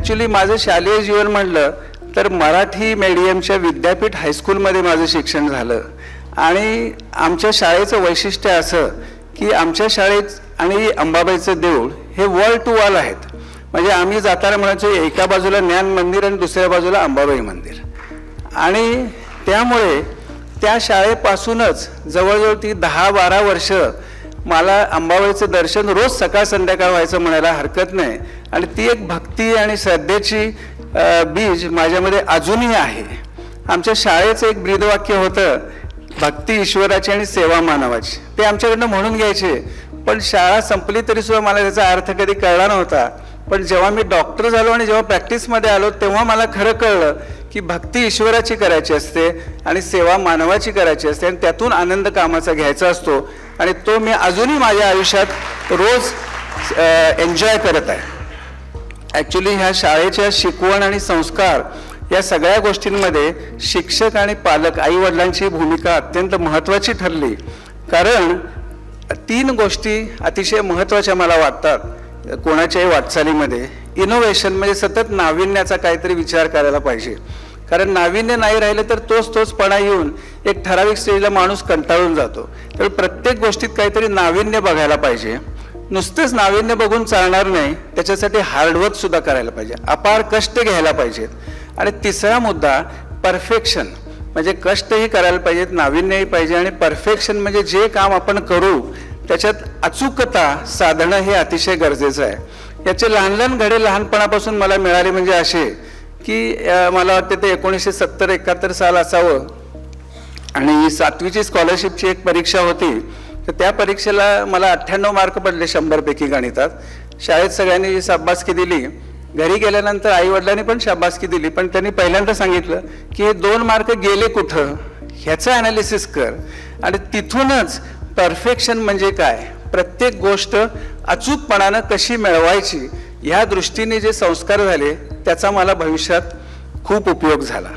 Actually माझं शालेय जीवन म्हटलं तर मराठी मीडियमच्या विद्यापीठ हायस्कूलमध्ये माझं शिक्षण झालं. आणि आमच्या शाळेचं वैशिष्ट्य असं की आमच्या शाळेत आणि अंबाबाईचं देऊळ हे वॉल टू वॉल आहेत. म्हणजे आम्ही जाताना म्हणायचो एका बाजूला ज्ञान मंदिर आणि दुसऱ्या बाजूला अंबाबाई मंदिर. आणि त्यामुळे त्या शाळेपासूनच जवळजवळ ती 10-12 वर्ष मला अंबाबाईचं दर्शन रोज सकाळ संध्याकाळ व्हायचं म्हणायला हरकत नाही. आणि ती एक भक्ती आणि श्रद्धेची बीज माझ्यामध्ये अजूनही आहे. आमच्या शाळेचं एक ब्रीदवाक्य होतं, भक्ती ईश्वराची आणि सेवा मानवाची. ते आमच्याकडनं म्हणून घ्यायचे, पण शाळा संपली तरी सुद्धा मला त्याचा अर्थ कधी कळला नव्हता. पण जेव्हा मी डॉक्टर झालो आणि जेव्हा प्रॅक्टिसमध्ये आलो तेव्हा मला खरं कळलं की भक्ती ईश्वराची करायची असते आणि सेवा मानवाची करायची असते आणि त्यातून आनंद कामाचा घ्यायचा असतो. आणि तो मी अजूनही माझ्या आयुष्यात रोज एन्जॉय करत आहे. ॲक्च्युली ह्या शाळेच्या शिकवण आणि संस्कार या सगळ्या गोष्टींमध्ये शिक्षक आणि पालक आईवडिलांची भूमिका अत्यंत महत्त्वाची ठरली. कारण 3 गोष्टी अतिशय महत्त्वाच्या मला वाटतात कोणाच्याही वाटचालीमध्ये. इनोव्हेशन म्हणजे सतत नाविन्याचा काहीतरी विचार करायला पाहिजे. कारण नाविन्य नाही राहिलं तर तोचपणा येऊन एक ठराविक स्टेजला माणूस कंटाळून जातो. तर प्रत्येक गोष्टीत काहीतरी नाविन्य बघायला पाहिजे. नुसतेच नाविन्य बघून चालणार नाही, त्याच्यासाठी हार्डवर्क सुद्धा करायला पाहिजे, अपार कष्ट घ्यायला पाहिजेत. आणि तिसरा मुद्दा परफेक्शन, म्हणजे कष्टही करायला पाहिजेत, नाविन्यही पाहिजे. आणि परफेक्शन म्हणजे जे काम आपण करू त्याच्यात अचूकता साधणं हे अतिशय गरजेचं आहे. याचे लहान लहान धडे लहानपणापासून मला मिळाले म्हणजे असे की मला वाटते ते 1970-71 साल असावं. आणि 7वीची स्कॉलरशिपची एक परीक्षा होती. तर त्या परीक्षेला मला 98 मार्क पडले 100 पैकी गणितात. शाळेत सगळ्यांनी शाबासकी दिली. घरी गेल्यानंतर आईवडिलांनी पण शाबासकी दिली. पण त्यांनी पहिल्यांदा सांगितलं की हे 2 मार्क गेले कुठं ह्याचं ॲनालिसिस कर. आणि तिथूनच परफेक्शन म्हणजे काय, प्रत्येक गोष्ट अचूकपणानं कशी मिळवायची ह्या दृष्टीने जे संस्कार झाले त्याचा मला भविष्यात खूप उपयोग झाला.